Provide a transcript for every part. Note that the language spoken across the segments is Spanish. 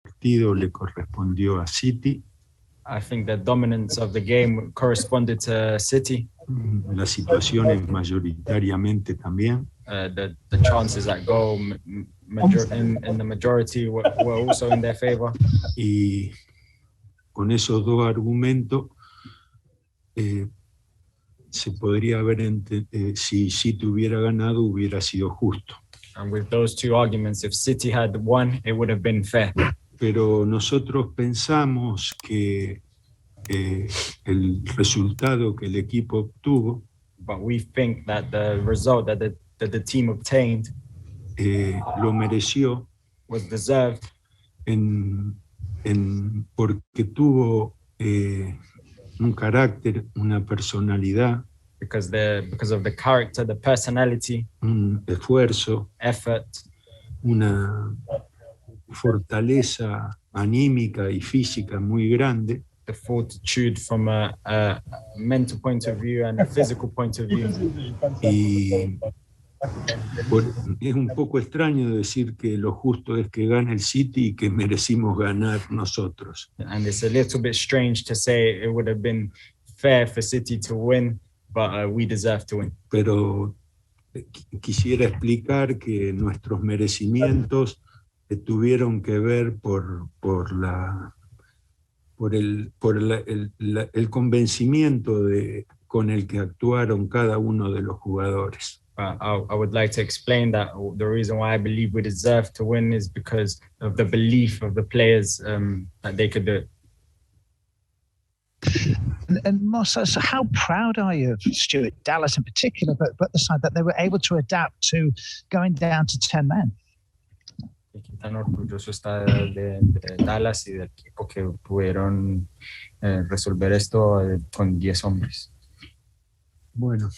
partido le correspondió a City. I think the dominance of the game corresponded to City. Las situaciones mayoritariamente también. The chances at goal in the majority were also in their favor. Y con esos dos argumentos se podría haber si City hubiera ganado hubiera sido justo. And with those two arguments, if City had won, it would have been fair. Pero nosotros pensamos que el resultado que el equipo obtuvo, but we think that the result that the team obtained lo mereció, was deserved, porque tuvo un carácter, una personalidad, because of the character, the personality, un esfuerzo, effort, una fortaleza anímica y física muy grande. The fortitude from a mental point of view and a physical point of view. Y es un poco extraño decir que lo justo es que gane el City y que merecimos ganar nosotros. And it's a little bit strange to say it would have been fair for City to win, but we deserve to win. Pero quisiera explicar que nuestros merecimientos tuvieron que ver por el convencimiento con el que actuaron cada uno de los jugadores. I would like to explain that the reason why I believe we deserve to win is because of the belief of the players that they could do it. And Marcelo, so how proud are you of Stuart Dallas in particular, but the side that they were able to adapt to going down to 10 men? Tan orgulloso está de Dallas y del equipo que pudieron resolver esto con 10 hombres. Bueno,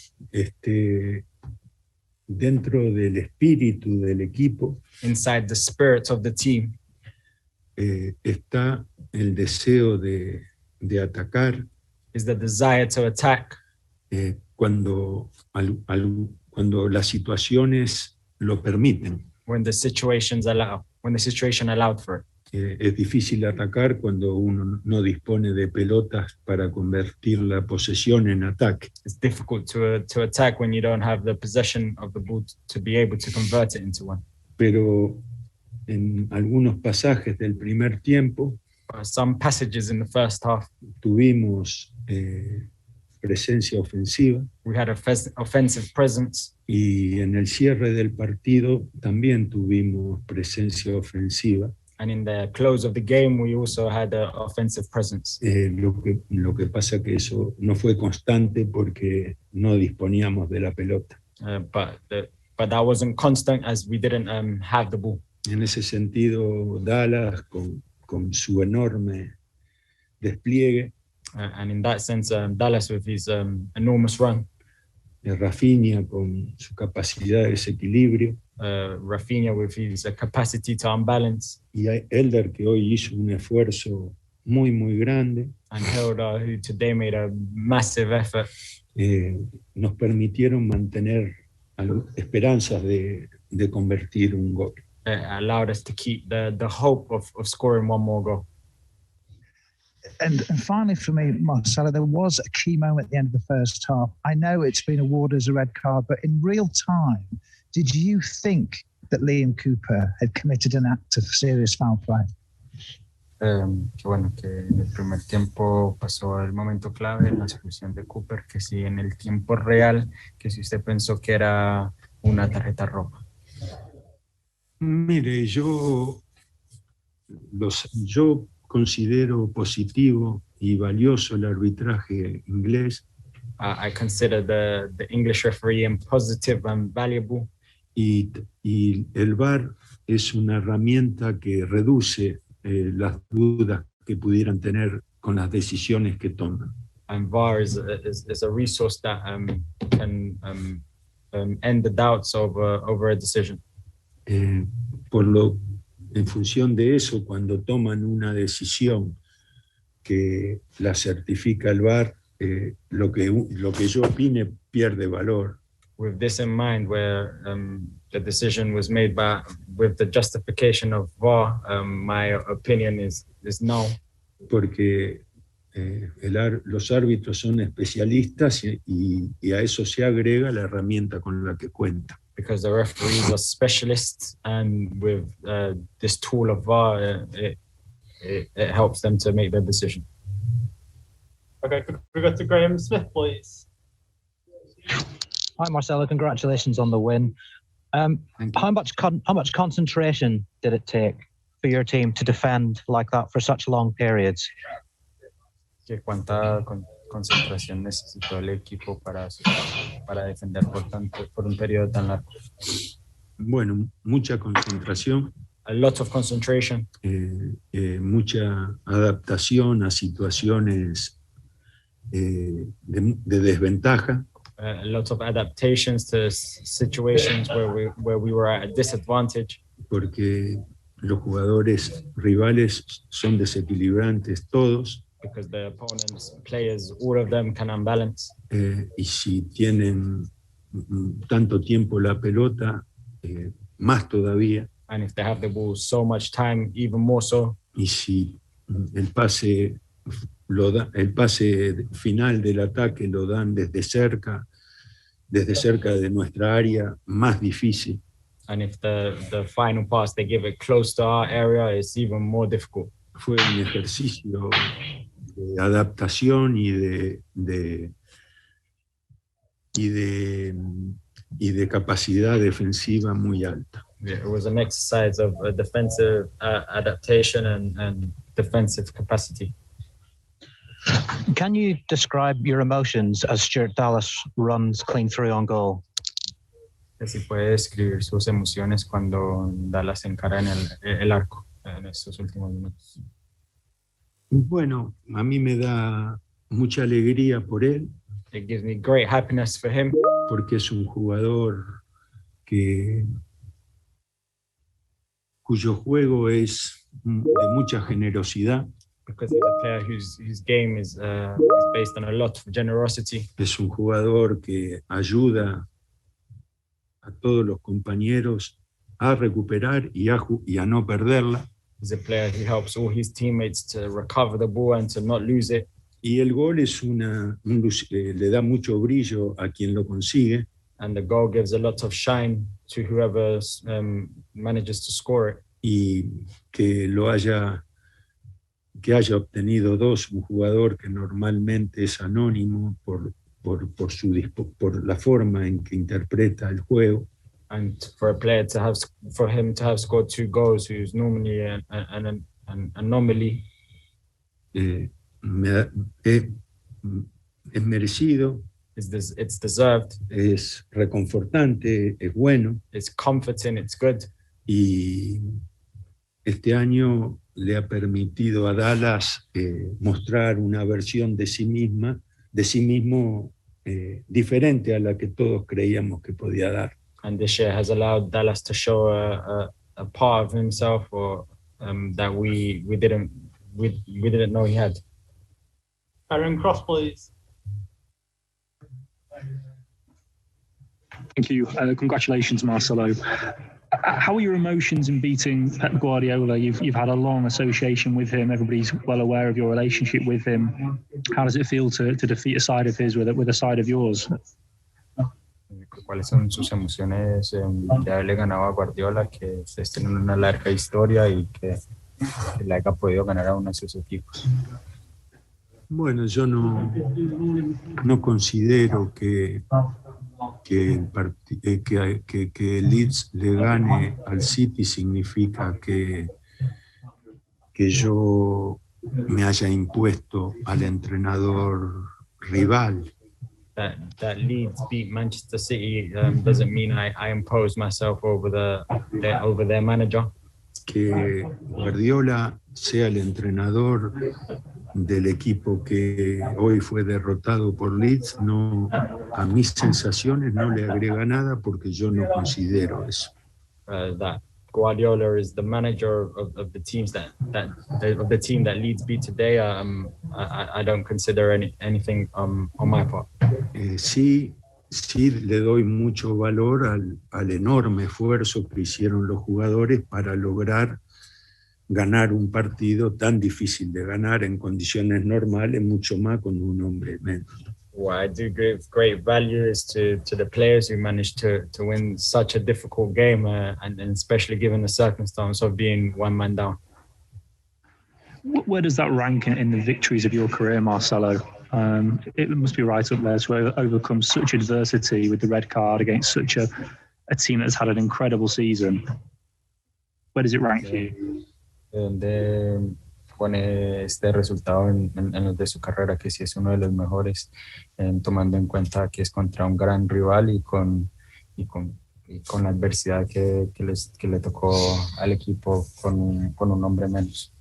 dentro del espíritu del equipo, inside the spirit of the team, está el deseo de atacar, is the desire to attack, cuando las situaciones lo permiten. When the situation allowed for it. Es difícil atacar cuando uno no dispone de pelotas para convertir la posesión en ataque. It's difficult to attack when you don't have the possession of the ball to be able to convert it into one. Pero en algunos pasajes del primer tiempo, some passages in the first half, tuvimos presencia ofensiva. We had offensive presence. Y en el cierre del partido también tuvimos presencia ofensiva. And in the close of the game, we also had an offensive presence. Lo que pasa que eso no fue constante porque no disponíamos de la pelota. But that wasn't constant as we didn't have the ball. En ese sentido, Dallas con su enorme despliegue. And in that sense, Dallas with his enormous run. Rafinha con su capacidad de desequilibrio. Rafinha with his capacity to unbalance. Y Elder, que hoy hizo un esfuerzo muy, muy grande. And Helder, who today made a massive effort. Nos permitieron mantener esperanzas de convertir un gol. Allowed us to keep the hope of scoring one more goal. And finally for me, Marcelo, there was a key moment at the end of the first half. I know it's been awarded as a red card, but in real time, did you think that Liam Cooper had committed an act of serious foul play? Que bueno, que en el primer tiempo pasó el momento clave en la expulsión de Cooper, que si en el tiempo real, que si usted pensó que era una tarjeta roja. Mire, yo considero positivo y valioso el arbitraje inglés. I consider the English referee positive and valuable. Y el VAR es una herramienta que reduce las dudas que pudieran tener con las decisiones que toman. And VAR is a resource that can end the doubts over a decision. En función de eso, cuando toman una decisión que la certifica el VAR, lo que yo opine pierde valor. with this in mind, where the decision was made with the justification of VAR, my opinion is no. Porque los árbitros son especialistas y a eso se agrega la herramienta con la que cuenta. Because the referees are specialists, and with this tool of VAR, it helps them to make their decision. Okay, could we go to Graham Smith, please? Hi, Marcelo. Congratulations on the win. How much concentration did it take for your team to defend like that for such long periods? ¿Cuánta concentración necesitó el equipo para defender por un periodo tan largo? Bueno, mucha concentración. A lot of concentration. Mucha adaptación a situaciones de desventaja. A lot of adaptations to situations where we were at a disadvantage. Porque los jugadores rivales son desequilibrantes todos. Because the opponents, players, all of them can unbalance. Y si tienen tanto tiempo la pelota, más todavía. And if they have the ball so much time, even more so. Y si el pase final del ataque lo dan desde cerca de nuestra área, más difícil. And if the final pass they give it close to our area, it's even more difficult. Fue un ejercicio de adaptación y de capacidad defensiva muy alta. It was an exercise of defensive adaptation and defensive capacity. Can you describe your emotions as Stuart Dallas runs clean through on goal? Si puede describir sus emociones cuando Dallas encara en el arco en estos últimos minutos. Bueno, a mí me da mucha alegría por él. It gives me great happiness for him. Porque es un jugador cuyo juego es de mucha generosidad. Because he's a player whose game is based on a lot of generosity. Es un jugador que ayuda a todos los compañeros a recuperar y a no perderla. He's a player who helps all his teammates to recover the ball and to not lose it. Y el gol es le da mucho brillo a quien lo consigue. And the goal gives a lot of shine to whoever manages to score it. Y que haya obtenido un jugador que normalmente es anónimo por la forma en que interpreta el juego. And for a player for him to have scored 2 goals, who's normally an anomaly. Es merecido. It's deserved. Es reconfortante, es bueno. It's comforting, it's good. Y este año le ha permitido a Dallas mostrar una versión de sí mismo diferente a la que todos creíamos que podía dar. And this year has allowed Dallas to show a part of himself that we didn't know he had. Aaron Cross, please. Thank you. Congratulations, Marcelo. How are your emotions in beating Pep Guardiola? You've had a long association with him. Everybody's well aware of your relationship with him. How does it feel to defeat a side of his with a side of yours? ¿Cuáles son sus emociones de haberle ganado a Guardiola, que ustedes tienen una larga historia y que le haya podido ganar a uno de sus equipos? Bueno, yo no considero que Leeds le gane al City significa que yo me haya impuesto al entrenador rival. That Leeds beat Manchester City doesn't mean I impose myself over their manager. Que Guardiola sea el entrenador del equipo que hoy fue derrotado por Leeds, a mis sensaciones no le agrega nada porque yo no considero eso. That Guardiola is the manager of the team that Leeds beat today. I don't consider anything on my part. Sí sí le doy mucho valor al enorme esfuerzo que hicieron los jugadores para lograr ganar un partido tan difícil de ganar en condiciones normales, mucho más con un hombre menos. What I do give great value is to the players who managed to win such a difficult game, and especially given the circumstance of being one man down. Where does that rank in the victories of your career, Marcelo? It must be right up there to overcome such adversity with the red card against such a team that's had an incredible season. Where does it rank for you? Donde pone este resultado en los de su carrera, que sí es uno de los mejores, tomando en cuenta que es contra un gran rival y con la adversidad que le tocó al equipo con un hombre menos.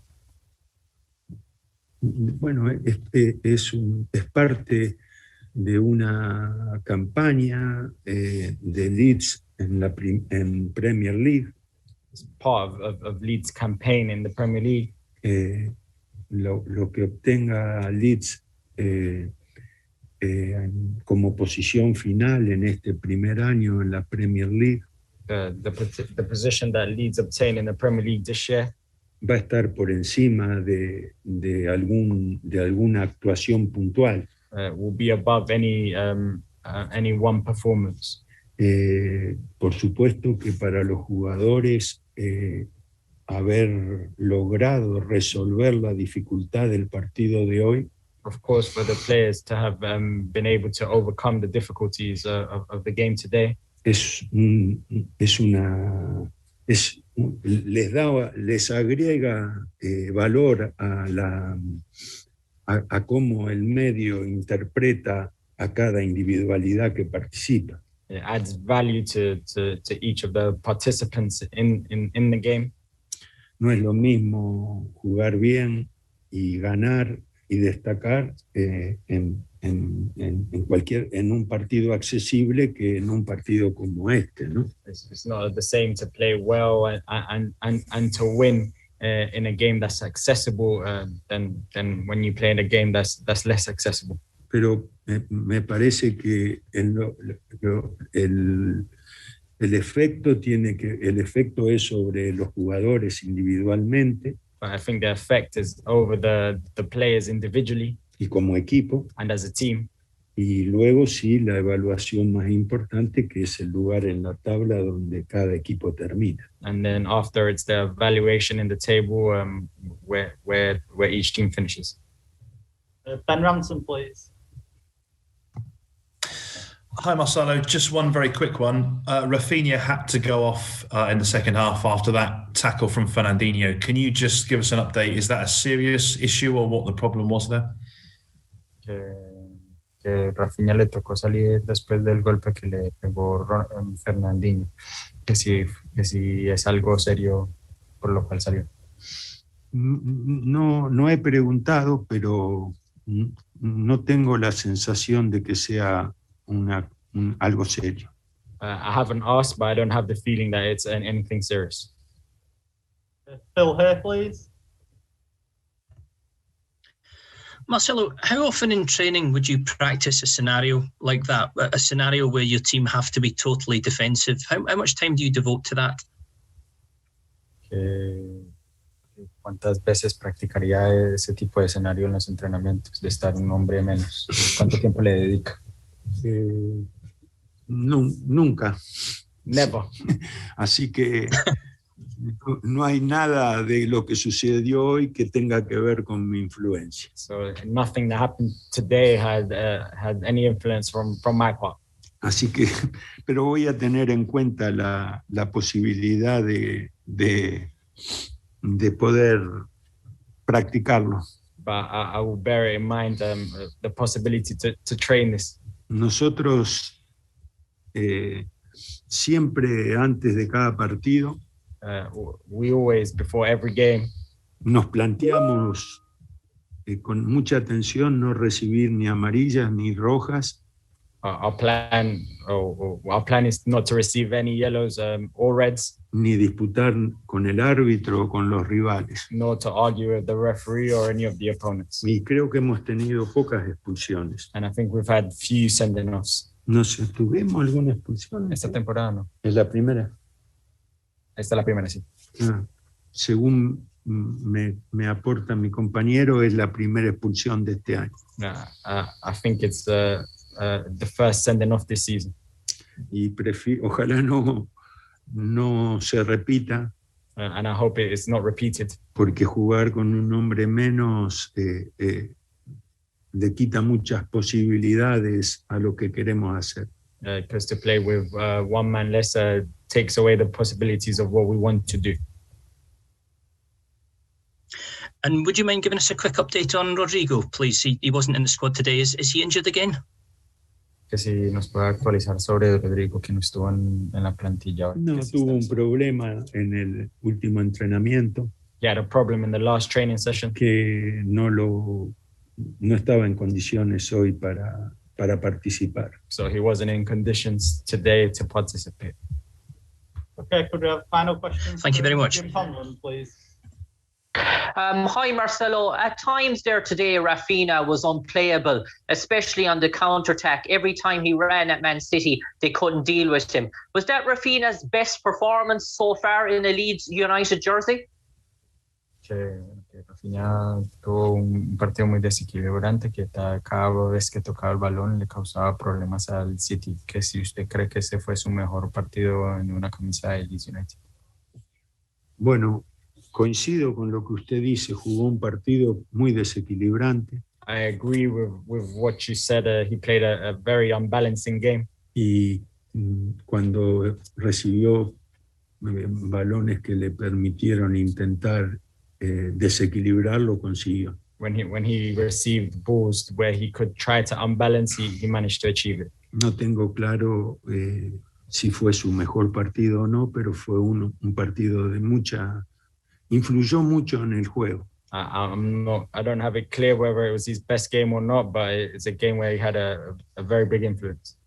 Bueno, es parte de una campaña de Leeds en Premier League. It's part of Leeds' campaign in the Premier League. Lo que obtenga Leeds como posición final en este primer año en la Premier League. The position that Leeds obtained in the Premier League this year va a estar por encima de alguna actuación puntual. Will be above any one performance. Por supuesto que para los jugadores haber logrado resolver la dificultad del partido de hoy, of course, for the players to have been able to overcome the difficulties of the game today, les agrega valor a cómo el medio interpreta a cada individualidad que participa. It adds value to each of the participants in the game. No es lo mismo jugar bien y ganar y destacar en un partido accesible que en un partido como este, ¿no? It's not the same to play well and to win in a game that's accessible than when you play in a game that's less accessible. Pero me parece que el efecto es sobre los jugadores individualmente. But I think the effect is over the players individually y como equipo. And as a team. Y luego sí la evaluación más importante, que es el lugar en la tabla donde cada equipo termina. And then after it's the evaluation in the table where each team finishes. Ben Ransom, please. Hi, Marcelo. Just one very quick one. Rafinha had to go off in the second half after that tackle from Fernandinho. Can you just give us an update? Is that a serious issue or what the problem was there? Que Rafinha le tocó salir después del golpe que le pegó Fernandinho. Que si es algo serio por lo cual salió. No he preguntado, pero no tengo la sensación de que sea algo serio. I haven't asked, but I don't have the feeling that it's anything serious. Phil here, please. Marcelo, how often in training would you practice a scenario like that? A scenario where your team have to be totally defensive? How much time do you devote to that? ¿Cuántas veces practicaría ese tipo de escenario en los entrenamientos, de estar un hombre menos? ¿Cuánto tiempo le dedica? Nunca. Never. Así que no hay nada de lo que sucedió hoy que tenga que ver con mi influencia. So nothing that happened today had any influence from my part. Así que, pero voy a tener en cuenta la posibilidad de poder practicarlo. But I will bear it in mind the possibility to train this. Nosotros siempre antes de cada partido we always, before every game, nos planteamos con mucha atención no recibir ni amarillas ni rojas. Our plan is not to receive any yellows or reds. Ni disputar con el árbitro o con los rivales. Nor to argue with the referee or any of the opponents. Y creo que hemos tenido pocas expulsiones. And I think we've had few sending-offs. No sé, ¿tuvimos alguna expulsión? Esta temporada no. ¿Es la primera? Esta es la primera, sí. Según me aporta mi compañero, es la primera expulsión de este año. I think it's the first sending off this season. Y ojalá no se repita. And I hope it's not repeated. Porque jugar con un hombre menos le quita muchas posibilidades a lo que queremos hacer. Because to play with one man less takes away the possibilities of what we want to do. And would you mind giving us a quick update on Rodrigo, please? He wasn't in the squad today. Is he injured again? Que si nos puede actualizar sobre Rodrigo, que no estuvo en la plantilla. No, tuvo un problema en el último entrenamiento. He had a problem in the last training session. Que no estaba en condiciones hoy para participar. So he wasn't in conditions today to participate. Okay, could we have final questions? Thank you very much. Jim Tomlin, please. Hi, Marcelo. At times there today, Rafinha was unplayable, especially on the counter-attack. Every time he ran at Man City, they couldn't deal with him. Was that Rafinha's best performance so far in a Leeds United jersey? Que Rafinha tuvo un partido muy desequilibrante, que cada vez que tocaba el balón le causaba problemas al City. Que si usted cree que ese fue su mejor partido en una camisa de Leeds United. Bueno, coincido con lo que usted dice, jugó un partido muy desequilibrante. I agree with what you said. He played a very unbalancing game. Y cuando recibió balones que le permitieron intentar desequilibrar, lo consiguió. When he received balls where he could try to unbalance, he managed to achieve it. No tengo claro si fue su mejor partido o no, pero fue un partido de influyó mucho en el juego. I don't have it clear whether it was his best game or not, but it's a game where he had a very big influence.